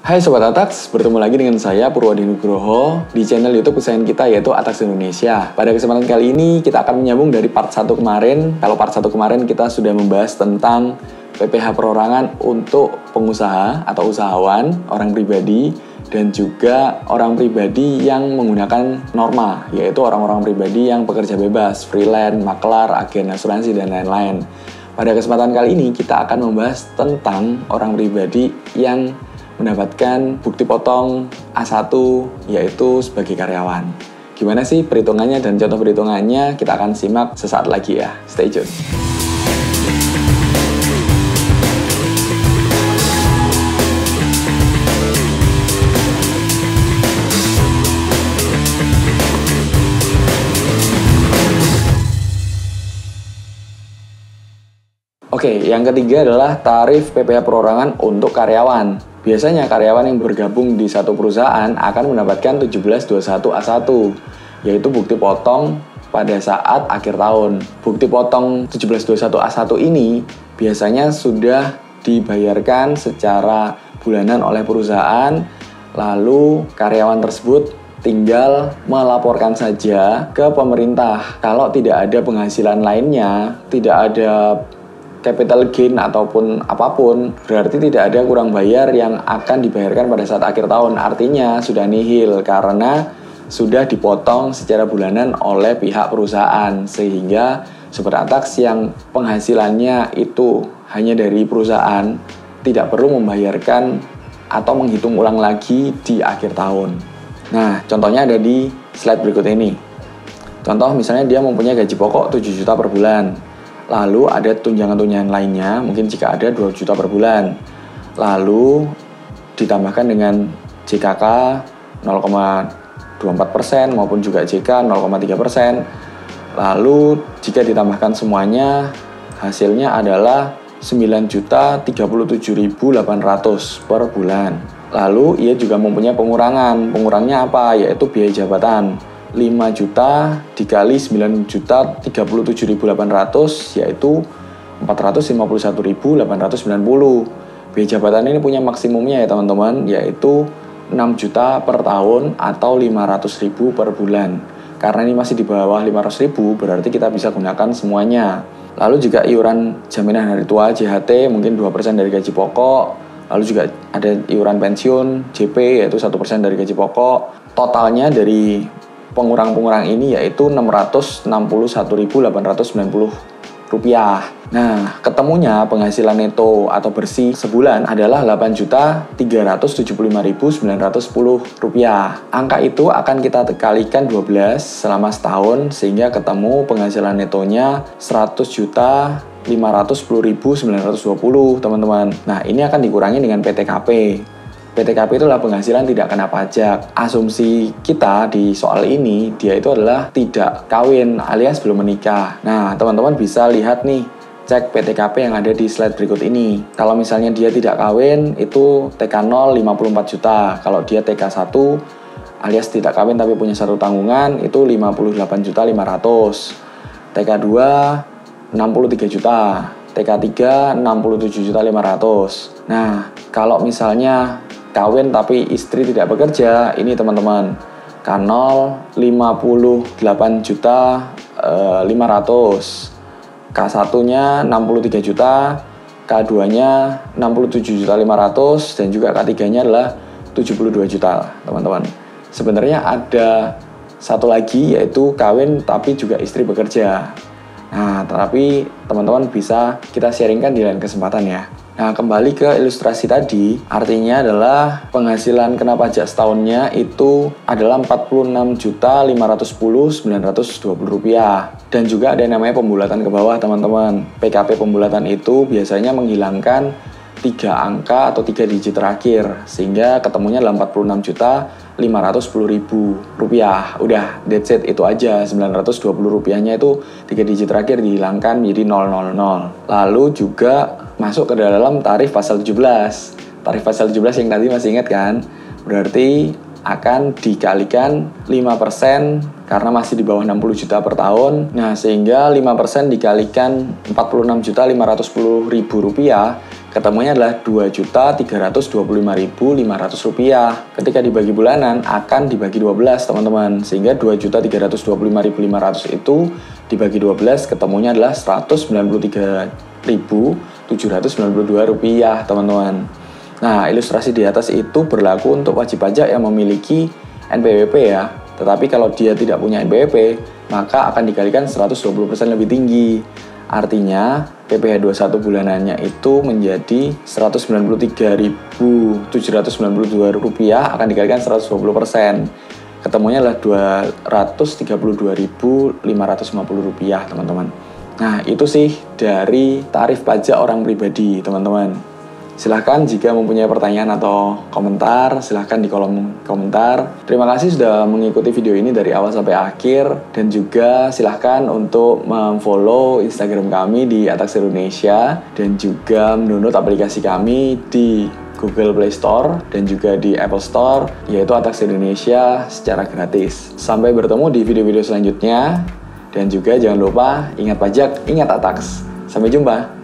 Hai Sobat Atax, bertemu lagi dengan saya Purwadi Nugroho di channel YouTube kesayangan kita yaitu Atax Indonesia. Pada kesempatan kali ini kita akan menyambung dari part 1 kemarin. Kalau part 1 kemarin kita sudah membahas tentang PPh perorangan untuk pengusaha atau usahawan, orang pribadi, dan juga orang pribadi yang menggunakan norma, yaitu orang-orang pribadi yang bekerja bebas, freelance, maklar, agen asuransi, dan lain-lain. Pada kesempatan kali ini kita akan membahas tentang orang pribadi yang mendapatkan bukti potong A1 yaitu sebagai karyawan. Gimana sih perhitungannya dan contoh perhitungannya? Kita akan simak sesaat lagi ya. Stay tune. Oke, yang ketiga adalah tarif PPh perorangan untuk karyawan. Biasanya karyawan yang bergabung di satu perusahaan akan mendapatkan 1721 A1, yaitu bukti potong pada saat akhir tahun. Bukti potong 1721 A1 ini biasanya sudah dibayarkan secara bulanan oleh perusahaan, lalu karyawan tersebut tinggal melaporkan saja ke pemerintah. Kalau tidak ada penghasilan lainnya, tidak ada capital gain ataupun apapun, berarti tidak ada kurang bayar yang akan dibayarkan pada saat akhir tahun. Artinya sudah nihil karena sudah dipotong secara bulanan oleh pihak perusahaan, sehingga Sobat Atax yang penghasilannya itu hanya dari perusahaan tidak perlu membayarkan atau menghitung ulang lagi di akhir tahun. Nah, contohnya ada di slide berikut ini. Contoh misalnya dia mempunyai gaji pokok 7 juta per bulan. Lalu ada tunjangan-tunjangan lainnya, mungkin jika ada 2 juta per bulan. Lalu ditambahkan dengan JKK 0,24% maupun juga JK 0,3%. Lalu jika ditambahkan semuanya, hasilnya adalah 9.037.800 per bulan. Lalu ia juga mempunyai pengurangan. Pengurangnya apa? Yaitu biaya jabatan. 5 juta dikali 9 juta 37.800 yaitu 451.890. Biaya jabatan ini punya maksimumnya ya teman-teman, yaitu 6 juta per tahun atau 500.000 per bulan. Karena ini masih di bawah 500.000, berarti kita bisa gunakan semuanya. Lalu juga iuran jaminan hari tua JHT mungkin 2% dari gaji pokok. Lalu juga ada iuran pensiun JP yaitu 1% dari gaji pokok. Totalnya dari pengurang-pengurang ini yaitu Rp661.890. Nah, ketemunya penghasilan neto atau bersih sebulan adalah Rp8.375.910. Angka itu akan kita kalikan 12 selama setahun sehingga ketemu penghasilan netonya Rp100.510.920, teman-teman. Nah, ini akan dikurangi dengan PTKP. PTKP itulah penghasilan tidak kena pajak. Asumsi kita di soal ini, dia itu adalah tidak kawin alias belum menikah. Nah, teman-teman bisa lihat nih, cek PTKP yang ada di slide berikut ini. Kalau misalnya dia tidak kawin, itu TK0 54 juta. Kalau dia TK1 alias tidak kawin tapi punya satu tanggungan, itu 58.500. TK2 63 juta. TK3 67.500. Nah, kalau misalnya kawin tapi istri tidak bekerja, ini teman-teman, K0 58 juta 500, K1-nya 63 juta, K2-nya 67 juta 500, dan juga K3-nya adalah 72 juta, teman-teman. Sebenarnya ada satu lagi yaitu kawin tapi juga istri bekerja. Nah, tapi teman-teman bisa kita sharingkan di lain kesempatan ya. Nah, kembali ke ilustrasi tadi, artinya adalah penghasilan kena pajak setahunnya itu adalah Rp45.510.920. Dan juga ada yang namanya pembulatan ke bawah, teman-teman. PKP pembulatan itu biasanya menghilangkan 3 angka atau 3 digit terakhir, sehingga ketemunya adalah Rp45.510.000. Udah, that's it, itu aja. Rp920-nya itu 3 digit terakhir dihilangkan menjadi 000. Lalu juga masuk ke dalam tarif pasal 17. Tarif pasal 17 yang tadi masih ingat kan? Berarti akan dikalikan 5% karena masih di bawah 60 juta per tahun. Nah, sehingga 5% dikalikan Rp46.510.000 ketemunya adalah Rp2.325.500. Ketika dibagi bulanan akan dibagi 12 teman-teman, sehingga Rp2.325.500 itu dibagi 12 ketemunya adalah Rp193.792 teman-teman. Nah, ilustrasi di atas itu berlaku untuk wajib pajak yang memiliki NPWP ya. Tetapi kalau dia tidak punya NPWP, maka akan dikalikan 120% lebih tinggi. Artinya PPh 21 bulanannya itu menjadi Rp193.792 akan dikalikan 120%. Ketemunya adalah Rp232.550 teman-teman. Nah, itu sih dari tarif pajak orang pribadi teman-teman. Silahkan jika mempunyai pertanyaan atau komentar, silahkan di kolom komentar. Terima kasih sudah mengikuti video ini dari awal sampai akhir. Dan juga silahkan untuk memfollow Instagram kami di Atax Indonesia. Dan juga mendownload aplikasi kami di Google Play Store dan juga di Apple Store, yaitu Atax Indonesia secara gratis. Sampai bertemu di video-video selanjutnya. Dan juga jangan lupa, ingat pajak, ingat Atax. Sampai jumpa.